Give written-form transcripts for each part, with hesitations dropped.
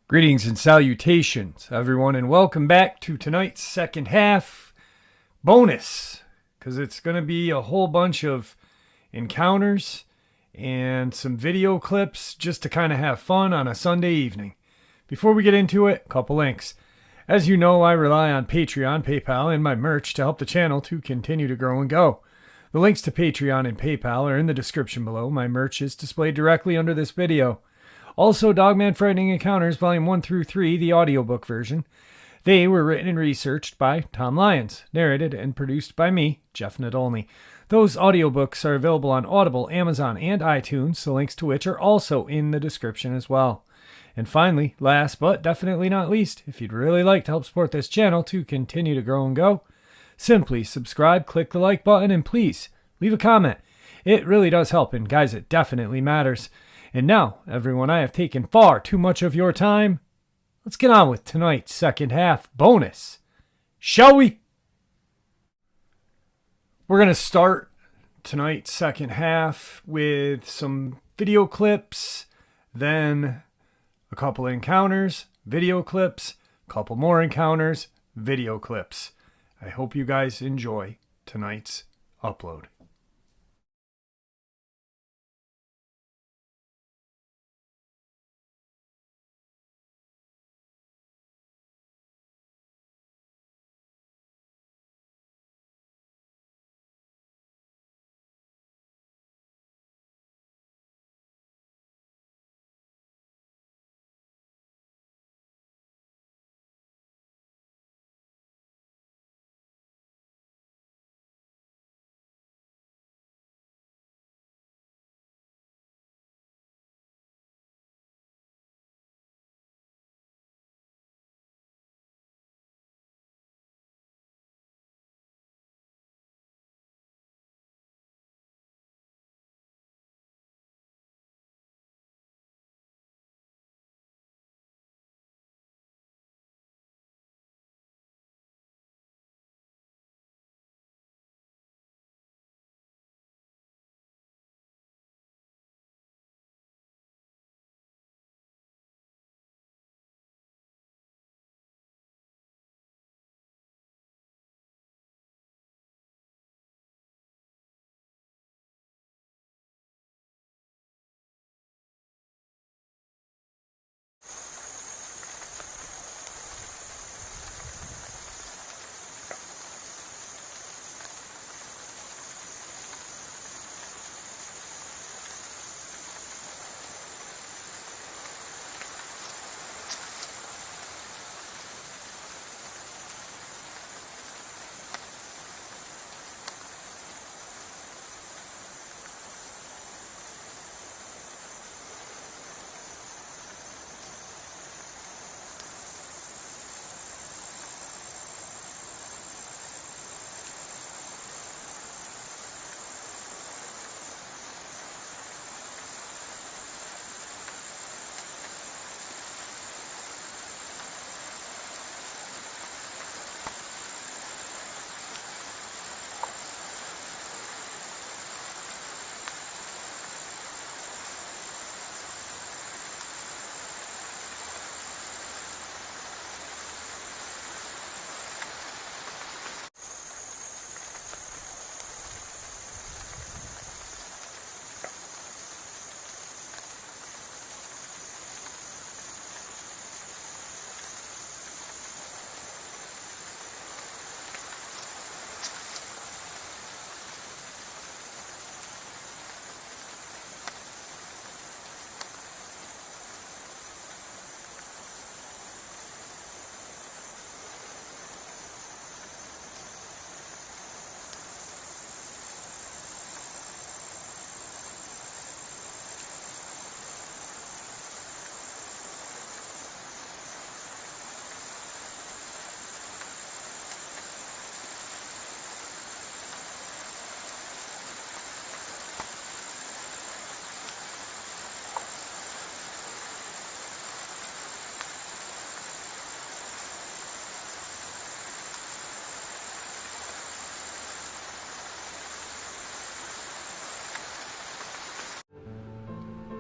Greetings and salutations, everyone, and welcome back to tonight's second half bonus, because it's going to be a whole bunch of encounters and some video clips just to kind of have fun on a Sunday evening. Before we get into it, a couple links. As you know, I rely on Patreon, PayPal, and my merch to help the channel to continue to grow and go. The links to Patreon and PayPal are in the description below. My merch is displayed directly under this video. Also, Dogman Frightening Encounters, Volume 1 through 3, the audiobook version. They were written and researched by Tom Lyons, narrated and produced by me, Jeff Nadolny. Those audiobooks are available on Audible, Amazon, and iTunes, the links to which are also in the description as well. And finally, last but definitely not least, if you'd really like to help support this channel to continue to grow and go, simply subscribe, click the like button, and please leave a comment. It really does help, and guys, it definitely matters. And now, everyone, I have taken far too much of your time. Let's get on with tonight's second half bonus, shall we? We're going to start tonight's second half with some video clips, then a couple encounters, video clips, a couple more encounters, video clips. I hope you guys enjoy tonight's upload.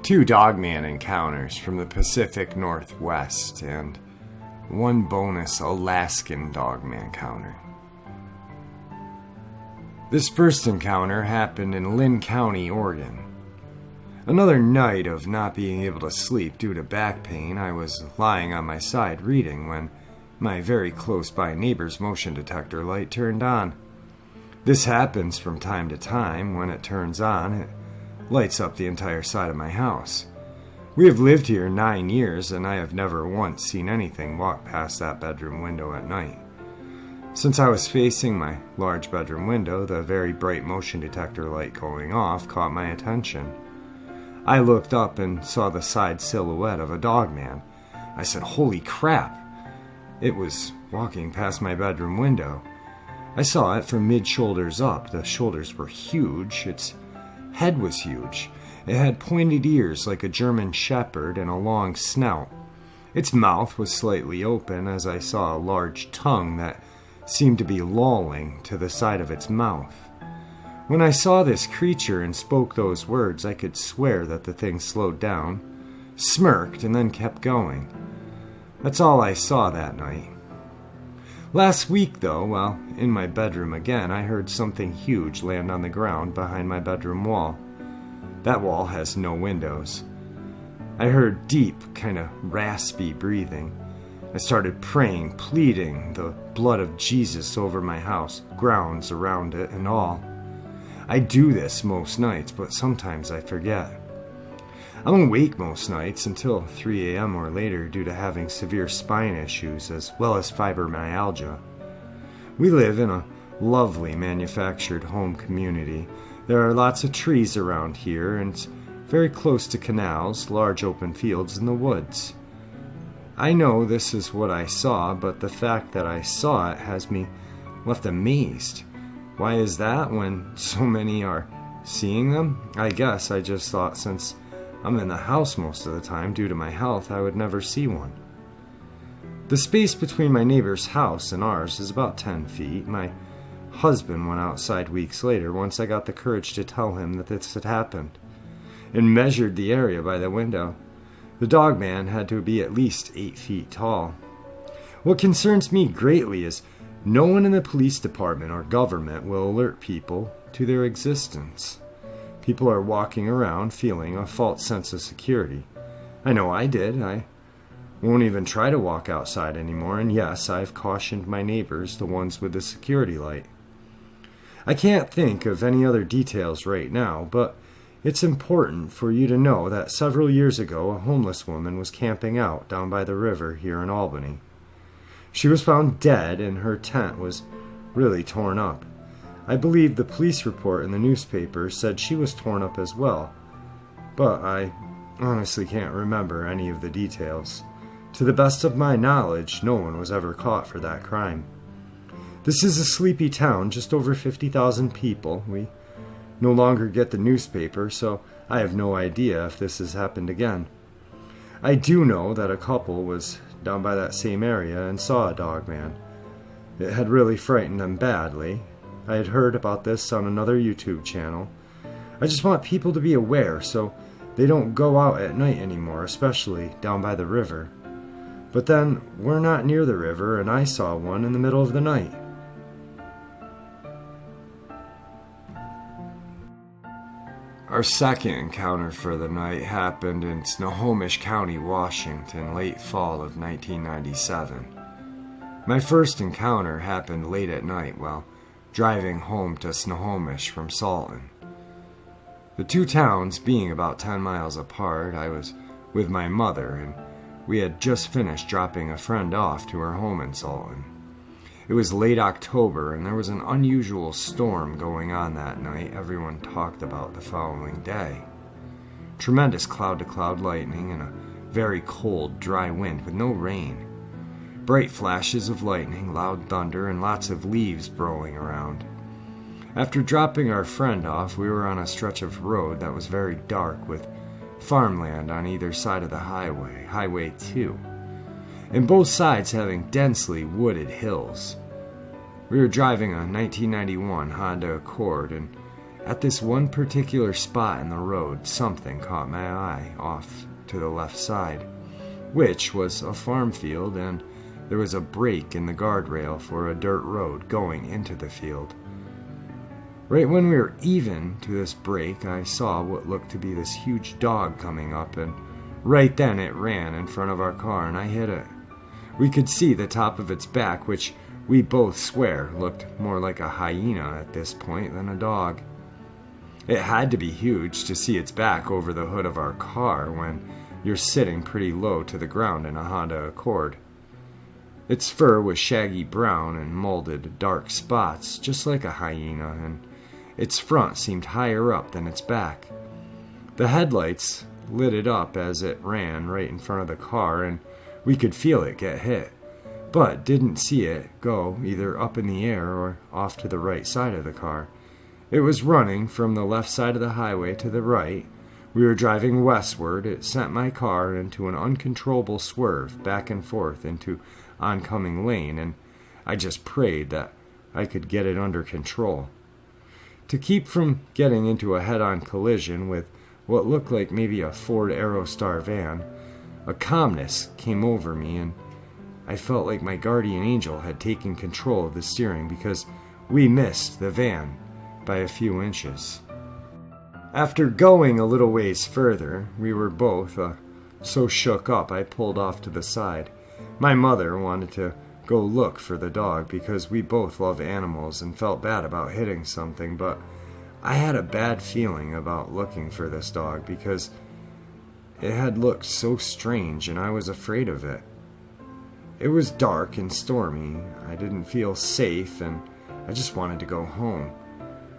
2 Dogman encounters from the Pacific Northwest, and 1 bonus Alaskan Dogman encounter. This first encounter happened in Lynn County, Oregon. Another night of not being able to sleep due to back pain, I was lying on my side reading when my very close-by neighbor's motion detector light turned on. This happens from time to time. When it turns on, it lights up the entire side of my house. We have lived here 9 years, and I have never once seen anything walk past that bedroom window at night. Since I was facing my large bedroom window, the very bright motion detector light going off caught my attention. I looked up and saw the side silhouette of a Dogman. I said, "Holy crap!" It was walking past my bedroom window. I saw it from mid-shoulders up. The shoulders were huge. Its head was huge. It had pointed ears like a German shepherd and a long snout. Its mouth was slightly open, as I saw a large tongue that seemed to be lolling to the side of its mouth. When I saw this creature and spoke those words, I could swear that the thing slowed down, smirked, and then kept going. That's all I saw that night. Last week, though, while in my bedroom again, I heard something huge land on the ground behind my bedroom wall. That wall has no windows. I heard deep, kind of raspy breathing. I started praying, pleading the blood of Jesus over my house, grounds around it, and all. I do this most nights, but sometimes I forget. I'm awake most nights until 3 a.m. or later due to having severe spine issues as well as fibromyalgia. We live in a lovely manufactured home community. There are lots of trees around here, and it's very close to canals, large open fields, and the woods. I know this is what I saw, but the fact that I saw it has me left amazed. Why is that when so many are seeing them? I guess I just thought since I'm in the house most of the time due to my health, I would never see one. The space between my neighbor's house and ours is about 10 feet. My husband went outside weeks later once I got the courage to tell him that this had happened, and measured the area by the window. The Dogman had to be at least 8 feet tall. What concerns me greatly is no one in the police department or government will alert people to their existence. People are walking around feeling a false sense of security. I know I did. I won't even try to walk outside anymore, and yes, I've cautioned my neighbors, the ones with the security light. I can't think of any other details right now, but it's important for you to know that several years ago a homeless woman was camping out down by the river here in Albany. She was found dead and her tent was really torn up. I believe the police report in the newspaper said she was torn up as well, but I honestly can't remember any of the details. To the best of my knowledge, no one was ever caught for that crime. This is a sleepy town, just over 50,000 people. We no longer get the newspaper, so I have no idea if this has happened again. I do know that a couple was down by that same area and saw a Dogman. It had really frightened them badly. I had heard about this on another YouTube channel. I just want people to be aware so they don't go out at night anymore, especially down by the river. But then, we're not near the river, and I saw one in the middle of the night. Our second encounter for the night happened in Snohomish County, Washington, late fall of 1997. My first encounter happened late at night while driving home to Snohomish from Salton. The two towns being about 10 miles apart, I was with my mother, and we had just finished dropping a friend off to her home in Salton. It was late October, and there was an unusual storm going on that night everyone talked about the following day. Tremendous cloud-to-cloud lightning and a very cold, dry wind with no rain. Bright flashes of lightning, loud thunder, and lots of leaves blowing around. After dropping our friend off, we were on a stretch of road that was very dark with farmland on either side of the highway, Highway 2. And both sides having densely wooded hills. We were driving a 1991 Honda Accord, and At this one particular spot in the road, something caught my eye off to the left side, which was a farm field, and there was a break in the guardrail for a dirt road going into the field. Right when we were even to this break, I saw what looked to be this huge dog coming up, and right then it ran in front of our car and I hit it. We could see the top of its back, which we both swear looked more like a hyena at this point than a dog. It had to be huge to see its back over the hood of our car when you're sitting pretty low to the ground in a Honda Accord. Its fur was shaggy brown and molded dark spots, just like a hyena, and its front seemed higher up than its back. The headlights lit it up as it ran right in front of the car, and we could feel it get hit, but didn't see it go either up in the air or off to the right side of the car. It was running from the left side of the highway to the right. We were driving westward. It sent my car into an uncontrollable swerve back and forth into oncoming lane, and I just prayed that I could get it under control. To keep from getting into a head-on collision with what looked like maybe a Ford Aerostar van, a calmness came over me, and I felt like my guardian angel had taken control of the steering because we missed the van by a few inches. After going a little ways further, we were both so shook up I pulled off to the side. My mother wanted to go look for the dog because we both love animals and felt bad about hitting something, but I had a bad feeling about looking for this dog because it had looked so strange and I was afraid of it. It was dark and stormy. I didn't feel safe and I just wanted to go home.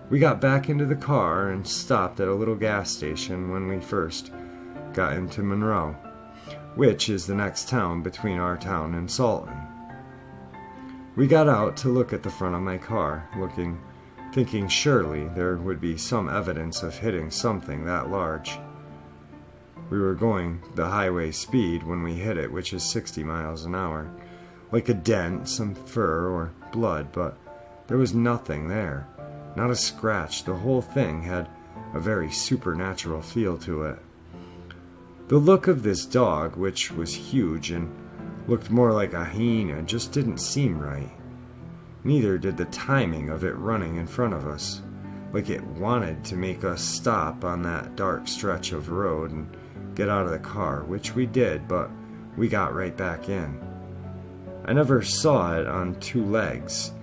We got back into the car and stopped at a little gas station when we first got into Monroe, which is the next town between our town and Salton. We got out to look at the front of my car, thinking surely there would be some evidence of hitting something that large. We were going the highway speed when we hit it, which is 60 miles an hour, like a dent, some fur or blood, but there was nothing there. Not a scratch. The whole thing had a very supernatural feel to it. The look of this dog, which was huge and looked more like a hyena, just didn't seem right. Neither did the timing of it running in front of us, like it wanted to make us stop on that dark stretch of road and get out of the car, which we did, but we got right back in. I never saw it on two legs.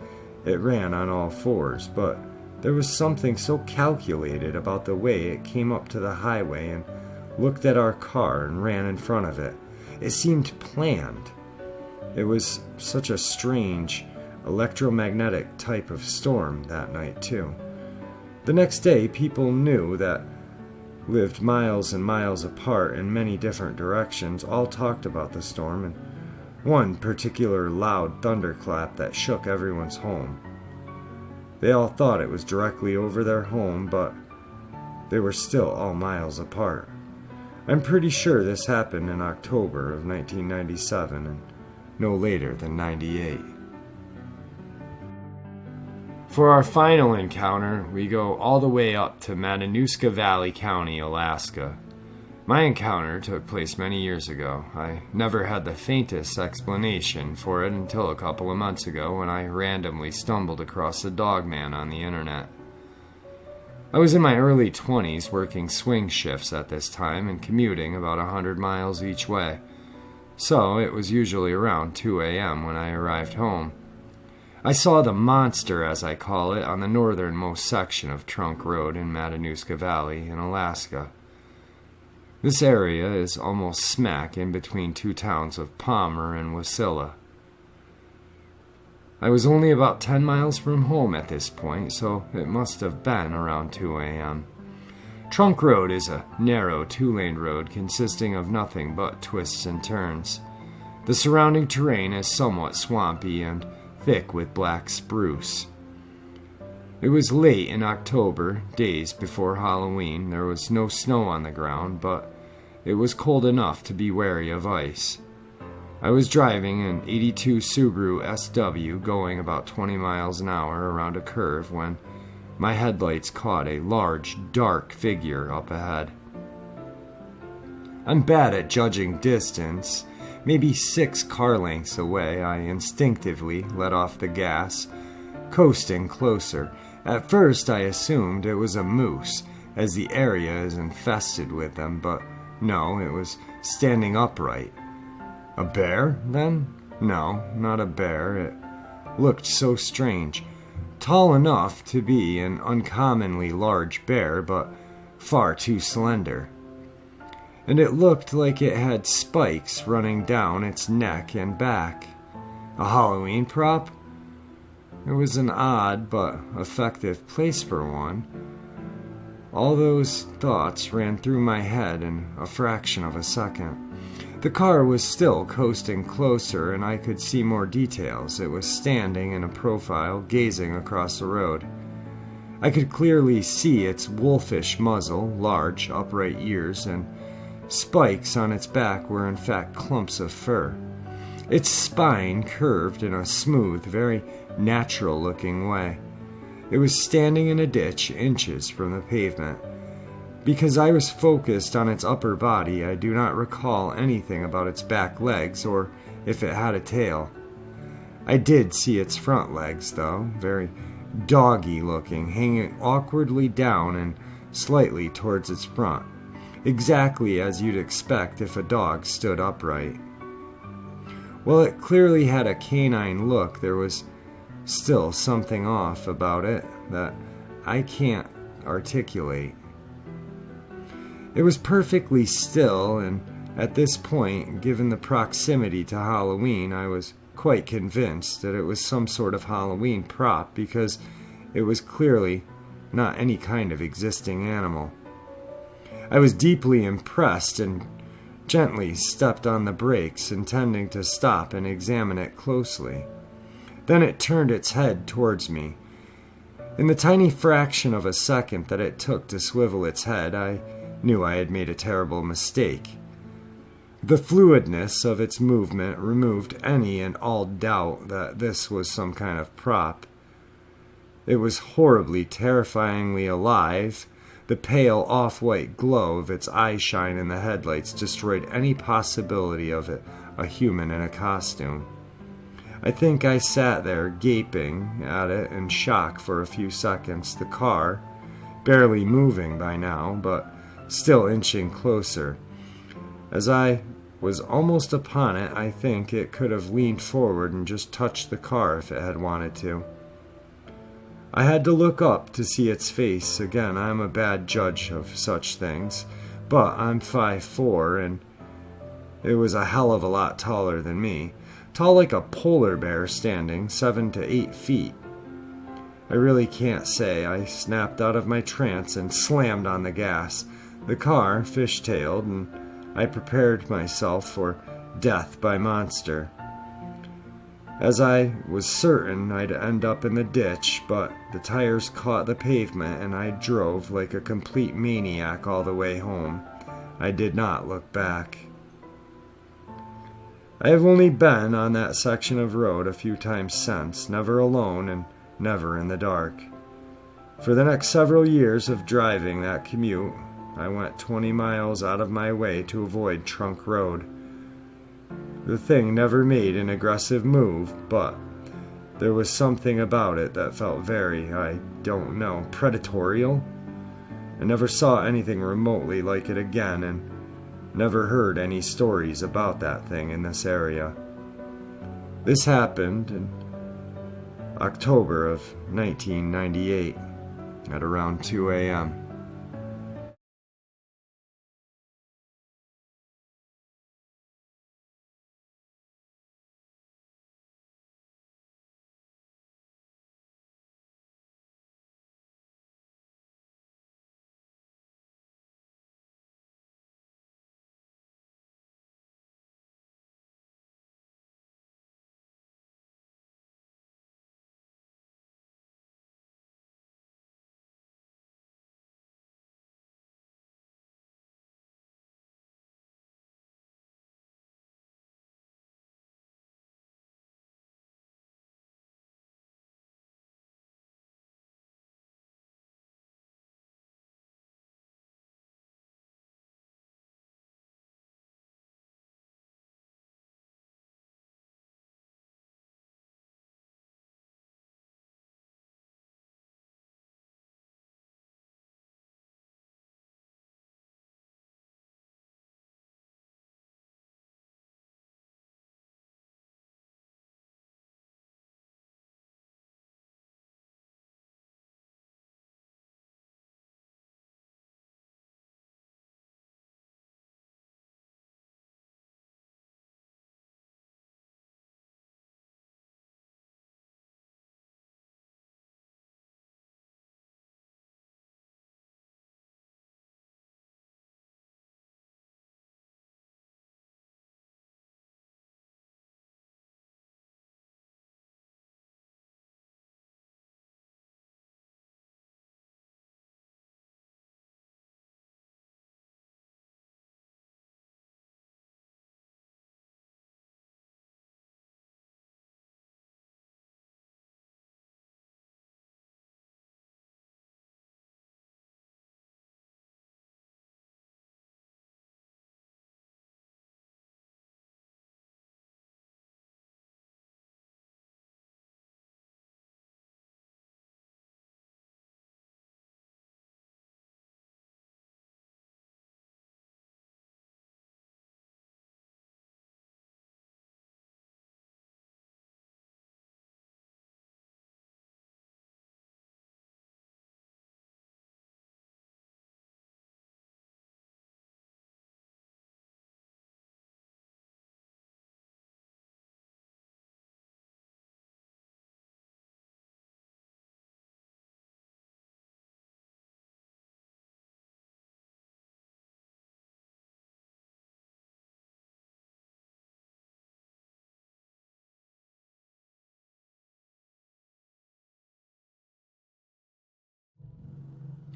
It ran on all fours, but there was something so calculated about the way it came up to the highway and looked at our car and ran in front of it. It seemed planned. It was such a strange, electromagnetic type of storm that night, too. The next day, people knew that lived miles and miles apart in many different directions all talked about the storm and one particular loud thunderclap that shook everyone's home. They all thought it was directly over their home, but they were still all miles apart. I'm pretty sure this happened in October of 1997 and no later than 98. For our final encounter, we go all the way up to Matanuska Valley County, Alaska. My encounter took place many years ago. I never had the faintest explanation for it until a couple of months ago when I randomly stumbled across the Dogman on the internet. I was in my early 20s working swing shifts at this time and commuting about 100 miles each way, so it was usually around 2 a.m. when I arrived home. I saw the monster, as I call it, on the northernmost section of Trunk Road in Matanuska Valley in Alaska. This area is almost smack in between two towns of Palmer and Wasilla. I was only about 10 miles from home at this point, so it must have been around 2 a.m. Trunk Road is a narrow two-lane road consisting of nothing but twists and turns. The surrounding terrain is somewhat swampy and thick with black spruce. It was late in October, days before Halloween. There was no snow on the ground, but it was cold enough to be wary of ice. I was driving an 82 Subaru SW going about 20 miles an hour around a curve when my headlights caught a large, dark figure up ahead. I'm bad at judging distance. Maybe 6 car lengths away, I instinctively let off the gas, coasting closer. At first, I assumed it was a moose, as the area is infested with them, but no, it was standing upright. A bear, then? No, not a bear. It looked so strange. Tall enough to be an uncommonly large bear, but far too slender. And it looked like it had spikes running down its neck and back. A Halloween prop? It was an odd but effective place for one. All those thoughts ran through my head in a fraction of a second. The car was still coasting closer, and I could see more details. It was standing in a profile, gazing across the road. I could clearly see its wolfish muzzle, large, upright ears, and spikes on its back were in fact clumps of fur. Its spine curved in a smooth, very natural-looking way. It was standing in a ditch inches from the pavement. Because I was focused on its upper body, I do not recall anything about its back legs or if it had a tail. I did see its front legs, though, very doggy-looking, hanging awkwardly down and slightly towards its front, exactly as you'd expect if a dog stood upright. While it clearly had a canine look, there was still something off about it that I can't articulate. It was perfectly still, and at this point, given the proximity to Halloween, I was quite convinced that it was some sort of Halloween prop because it was clearly not any kind of existing animal. I was deeply impressed and gently stepped on the brakes, intending to stop and examine it closely. Then it turned its head towards me. In the tiny fraction of a second that it took to swivel its head, I knew I had made a terrible mistake. The fluidness of its movement removed any and all doubt that this was some kind of prop. It was horribly, terrifyingly alive. The pale, off-white glow of its eyeshine in the headlights destroyed any possibility of it a human in a costume. I think I sat there gaping at it in shock for a few seconds, the car, barely moving by now, but still inching closer. As I was almost upon it, I think it could have leaned forward and just touched the car if it had wanted to. I had to look up to see its face. Again, I'm a bad judge of such things, but I'm 5'4", and it was a hell of a lot taller than me. Tall like a polar bear standing 7 to 8 feet. I really can't say. I snapped out of my trance and slammed on the gas. The car fishtailed, and I prepared myself for death by monster. As I was certain I'd end up in the ditch, but the tires caught the pavement and I drove like a complete maniac all the way home. I did not look back. I have only been on that section of road a few times since, never alone and never in the dark. For the next several years of driving that commute, I went 20 miles out of my way to avoid Trunk Road. The thing never made an aggressive move, but there was something about it that felt very, I don't know, predatorial. I never saw anything remotely like it again, and never heard any stories about that thing in this area. This happened in October of 1998 at around 2 a.m.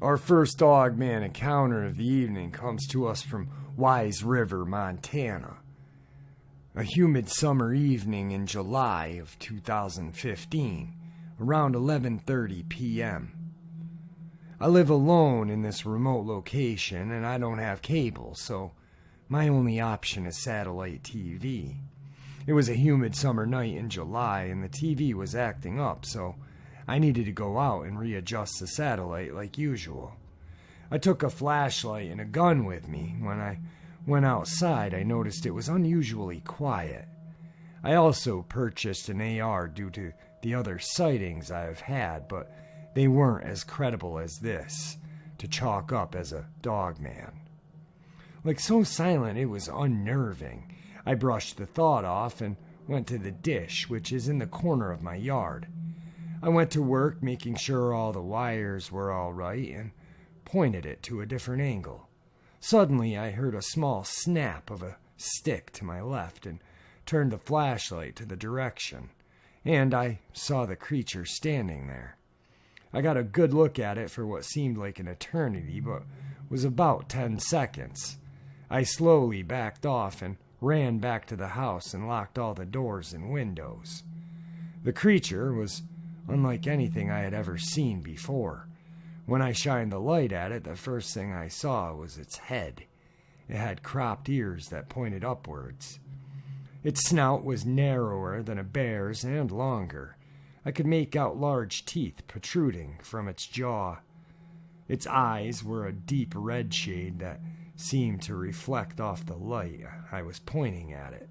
Our first Dogman encounter of the evening comes to us from Wise River, Montana. A humid summer evening in July of 2015, around 11:30 p.m. I live alone in this remote location and I don't have cable, so my only option is satellite TV. It was a humid summer night in July and the TV was acting up, so I needed to go out and readjust the satellite like usual. I took a flashlight and a gun with me. When I went outside, I noticed it was unusually quiet. I also purchased an AR due to the other sightings I have had, but they weren't as credible as this, to chalk up as a Dogman. Like so silent it was unnerving. I brushed the thought off and went to the dish, which is in the corner of my yard. I went to work making sure all the wires were all right and pointed it to a different angle. Suddenly I heard a small snap of a stick to my left and turned the flashlight to the direction, and I saw the creature standing there. I got a good look at it for what seemed like an eternity, but was about 10 seconds. I slowly backed off and ran back to the house and locked all the doors and windows. The creature was unlike anything I had ever seen before. When I shined the light at it, the first thing I saw was its head. It had cropped ears that pointed upwards. Its snout was narrower than a bear's and longer. I could make out large teeth protruding from its jaw. Its eyes were a deep red shade that seemed to reflect off the light I was pointing at it.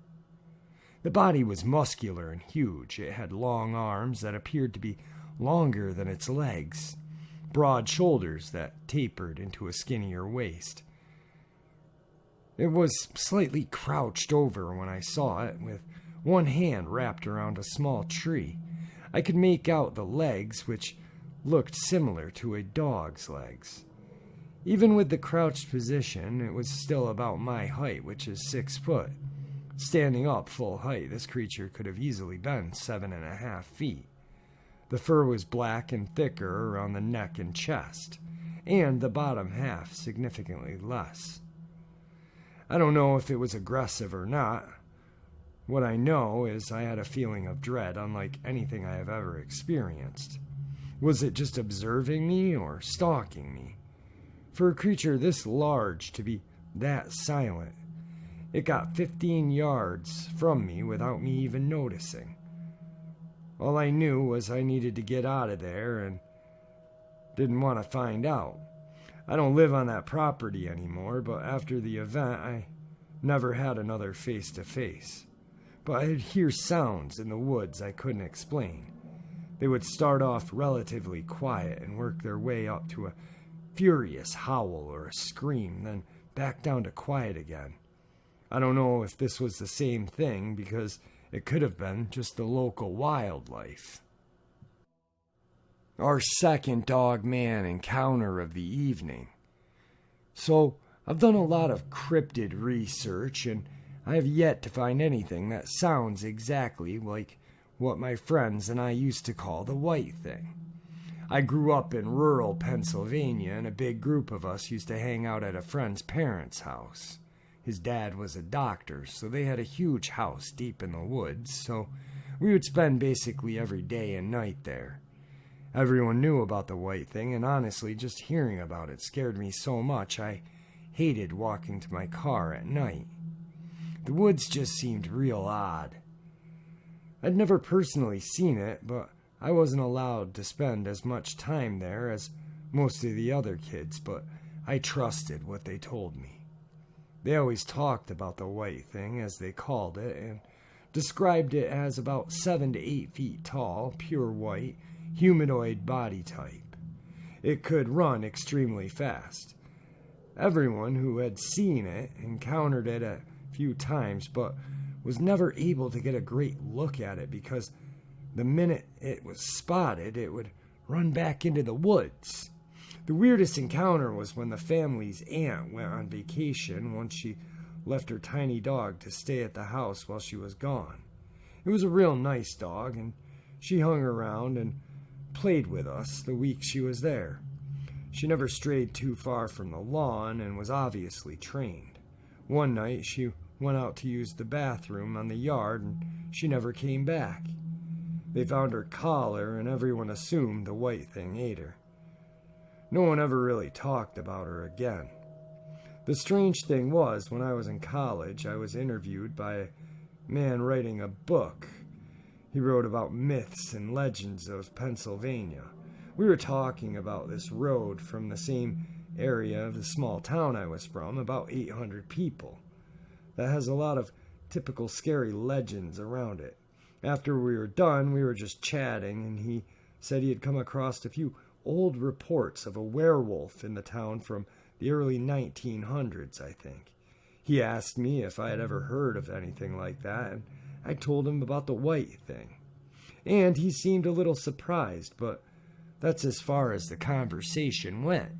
The body was muscular and huge. It had long arms that appeared to be longer than its legs, broad shoulders that tapered into a skinnier waist. It was slightly crouched over when I saw it, with one hand wrapped around a small tree. I could make out the legs, which looked similar to a dog's legs. Even with the crouched position, it was still about my height, which is 6 foot. Standing up full height, this creature could have easily been 7.5 feet. The fur was black and thicker around the neck and chest, and the bottom half significantly less. I don't know if it was aggressive or not. What I know is I had a feeling of dread unlike anything I have ever experienced. Was it just observing me or stalking me? For a creature this large to be that silent, it got 15 yards from me without me even noticing. All I knew was I needed to get out of there and didn't want to find out. I don't live on that property anymore, but after the event, I never had another face-to-face. But I'd hear sounds in the woods I couldn't explain. They would start off relatively quiet and work their way up to a furious howl or a scream, then back down to quiet again. I don't know if this was the same thing because it could have been just the local wildlife. Our second Dogman encounter of the evening. So, I've done a lot of cryptid research and I have yet to find anything that sounds exactly like what my friends and I used to call the white thing. I grew up in rural Pennsylvania and a big group of us used to hang out at a friend's parents' house. His dad was a doctor, so they had a huge house deep in the woods, so we would spend basically every day and night there. Everyone knew about the white thing, and honestly, just hearing about it scared me so much I hated walking to my car at night. The woods just seemed real odd. I'd never personally seen it, but I wasn't allowed to spend as much time there as most of the other kids, but I trusted what they told me. They always talked about the white thing, as they called it, and described it as about 7 to 8 feet tall, pure white, humanoid body type. It could run extremely fast. Everyone who had seen it encountered it a few times, but was never able to get a great look at it because the minute it was spotted, it would run back into the woods. The weirdest encounter was when the family's aunt went on vacation once she left her tiny dog to stay at the house while she was gone. It was a real nice dog, and she hung around and played with us the week she was there. She never strayed too far from the lawn and was obviously trained. One night she went out to use the bathroom on the yard and she never came back. They found her collar and everyone assumed the white thing ate her. No one ever really talked about her again. The strange thing was, when I was in college, I was interviewed by a man writing a book. He wrote about myths and legends of Pennsylvania. We were talking about this road from the same area of the small town I was from, about 800 people, that has a lot of typical scary legends around it. After we were done, we were just chatting, and he said he had come across a few old reports of a werewolf in the town from the early 1900s, I think. He asked me if I had ever heard of anything like that, and I told him about the white thing. And he seemed a little surprised, but that's as far as the conversation went.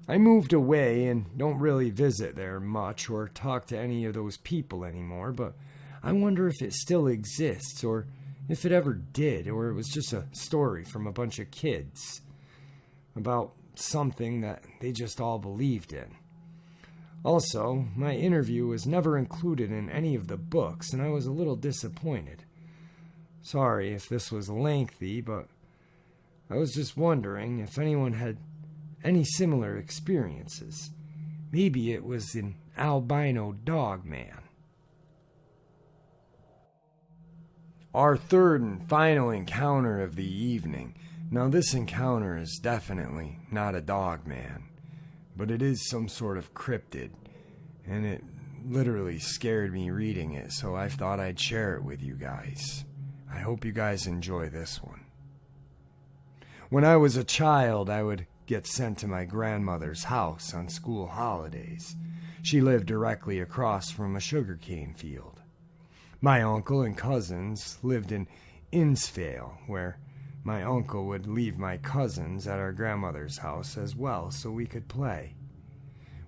I moved away and don't really visit there much or talk to any of those people anymore, but I wonder if it still exists, or if it ever did, or it was just a story from a bunch of kids about something that they just all believed in. Also, my interview was never included in any of the books, and I was a little disappointed. Sorry if this was lengthy, but I was just wondering if anyone had any similar experiences. Maybe it was an albino Dogman. Our third and final encounter of the evening. Now, this encounter is definitely not a Dogman, but it is some sort of cryptid, and it literally scared me reading it, so I thought I'd share it with you guys. I hope you guys enjoy this one. When I was a child, I would get sent to my grandmother's house on school holidays. She lived directly across from a sugarcane field. My uncle and cousins lived in Innsvale, where my uncle would leave my cousins at our grandmother's house as well so we could play.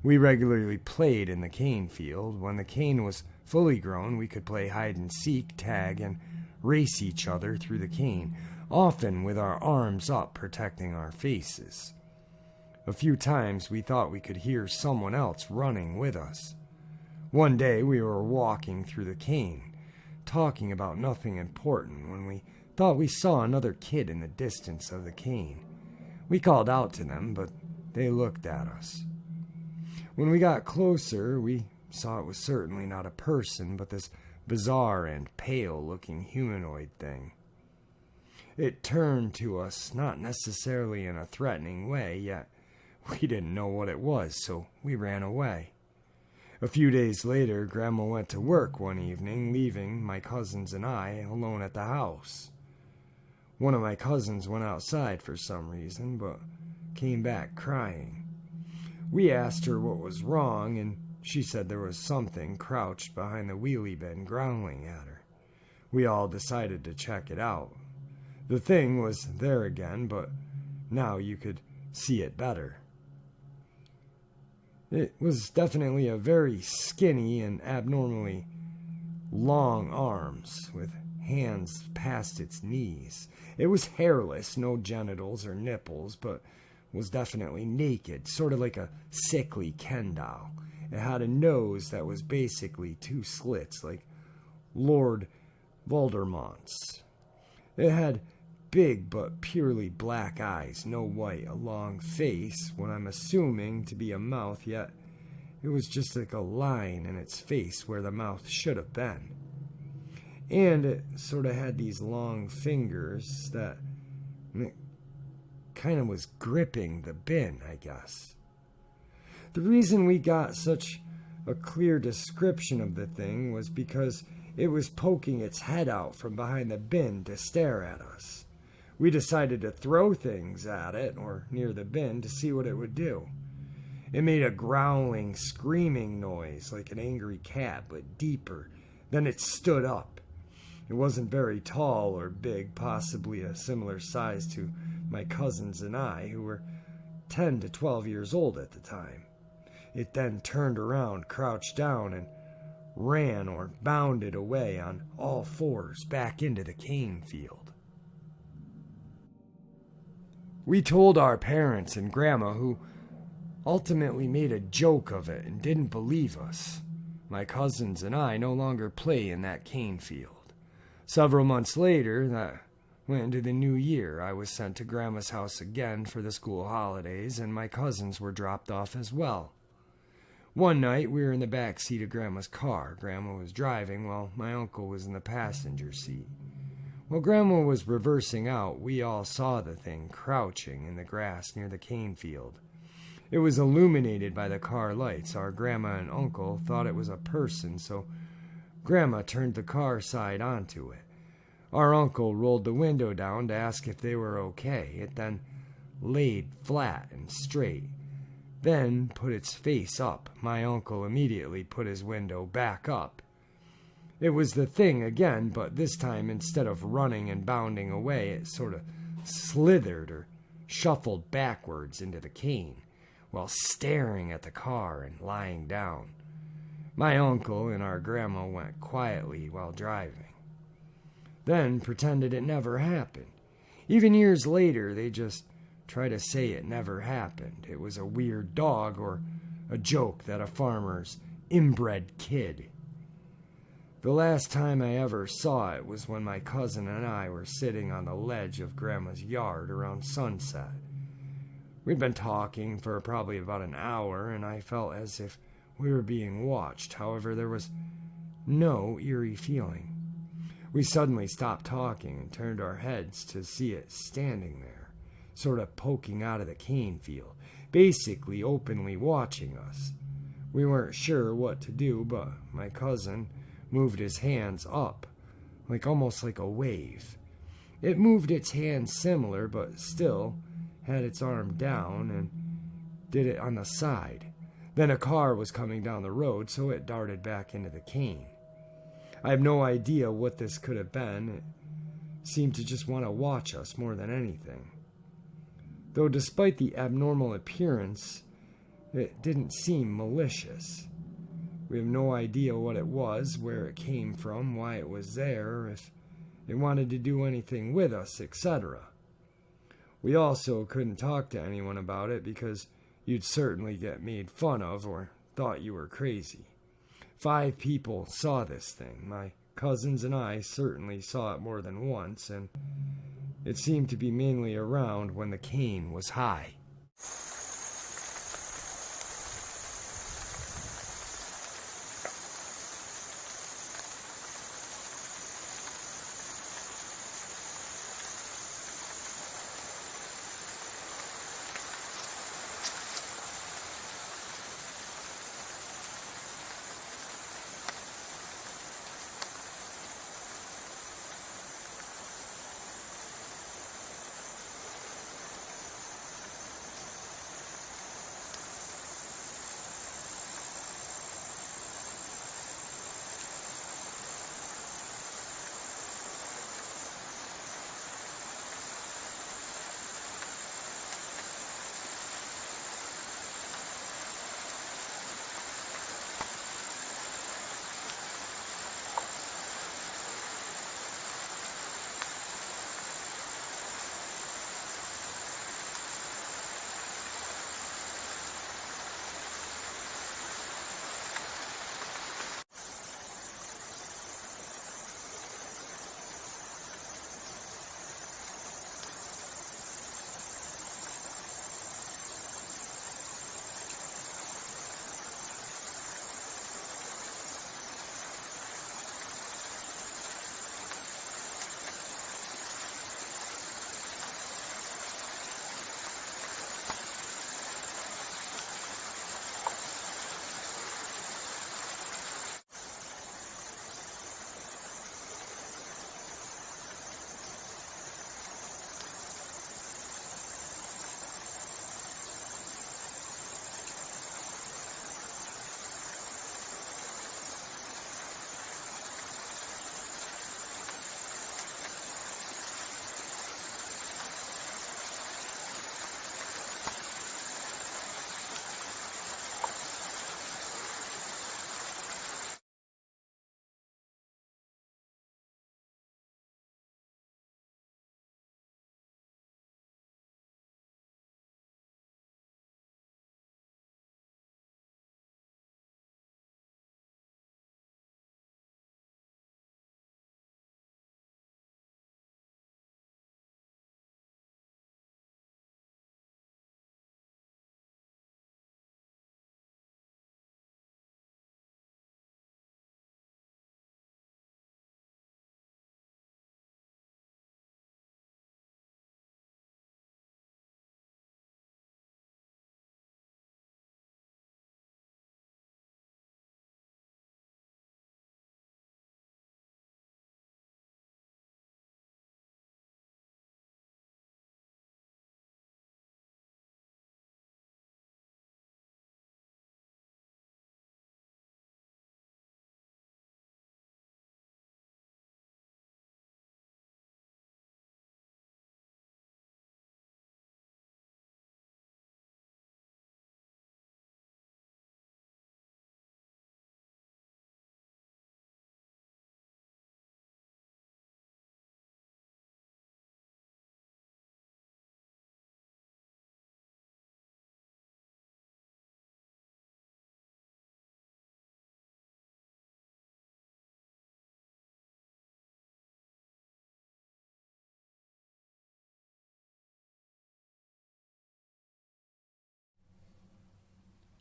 We regularly played in the cane field. When the cane was fully grown, we could play hide and seek, tag, and race each other through the cane, often with our arms up protecting our faces. A few times we thought we could hear someone else running with us. One day we were walking through the cane, talking about nothing important, when we thought we saw another kid in the distance of the cane. We called out to them, but they looked at us. When we got closer, we saw it was certainly not a person, but this bizarre and pale-looking humanoid thing. It turned to us, not necessarily in a threatening way, yet we didn't know what it was, so we ran away. A few days later, Grandma went to work one evening, leaving my cousins and I alone at the house. One of my cousins went outside for some reason, but came back crying. We asked her what was wrong, and she said there was something crouched behind the wheelie bin growling at her. We all decided to check it out. The thing was there again, but now you could see it better. It was definitely a very skinny and abnormally long arms, with hands past its knees. It was hairless, no genitals or nipples, but was definitely naked, sort of like a sickly Ken doll. It had a nose that was basically two slits, like Lord Voldemort's. It had big but purely black eyes, no white, a long face, what I'm assuming to be a mouth, yet it was just like a line in its face where the mouth should have been. And it sort of had these long fingers that kind of was gripping the bin, I guess. The reason we got such a clear description of the thing was because it was poking its head out from behind the bin to stare at us. We decided to throw things at it, or near the bin, to see what it would do. It made a growling, screaming noise like an angry cat, but deeper. Then it stood up. It wasn't very tall or big, possibly a similar size to my cousins and I, who were 10 to 12 years old at the time. It then turned around, crouched down, and ran or bounded away on all fours back into the cane field. We told our parents and Grandma, who ultimately made a joke of it and didn't believe us. My cousins and I no longer play in that cane field. Several months later, that went into the new year, I was sent to Grandma's house again for the school holidays, and my cousins were dropped off as well. One night, we were in the back seat of Grandma's car. Grandma was driving while my uncle was in the passenger seat. While Grandma was reversing out, we all saw the thing crouching in the grass near the cane field. It was illuminated by the car lights. Our Grandma and Uncle thought it was a person, so Grandma turned the car side onto it. Our uncle rolled the window down to ask if they were okay. It then laid flat and straight, then put its face up. My uncle immediately put his window back up. It was the thing again, but this time instead of running and bounding away, it sort of slithered or shuffled backwards into the cane while staring at the car and lying down. My uncle and our Grandma went quietly while driving, then pretended it never happened. Even years later, they just try to say it never happened. It was a weird dog or a joke that a farmer's inbred kid. The last time I ever saw it was when my cousin and I were sitting on the ledge of Grandma's yard around sunset. We'd been talking for probably about an hour, and I felt as if we were being watched. However, there was no eerie feeling. We suddenly stopped talking and turned our heads to see it standing there, sort of poking out of the cane field, basically openly watching us. We weren't sure what to do, but my cousin moved his hands up, almost like a wave. It moved its hands similar, but still had its arm down and did it on the side. Then a car was coming down the road, so it darted back into the cane. I have no idea what this could have been. It seemed to just want to watch us more than anything. Though despite the abnormal appearance, it didn't seem malicious. We have no idea what it was, where it came from, why it was there, if it wanted to do anything with us, etc. We also couldn't talk to anyone about it because you'd certainly get made fun of or thought you were crazy. 5 people saw this thing. My cousins and I certainly saw it more than once, and it seemed to be mainly around when the cane was high.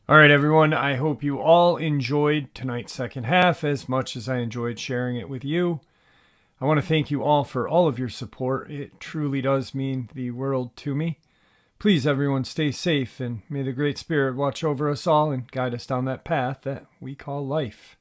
All right, everyone. I hope you all enjoyed tonight's second half as much as I enjoyed sharing it with you. I want to thank you all for all of your support. It truly does mean the world to me. Please, everyone, stay safe, and may the Great Spirit watch over us all and guide us down that path that we call life.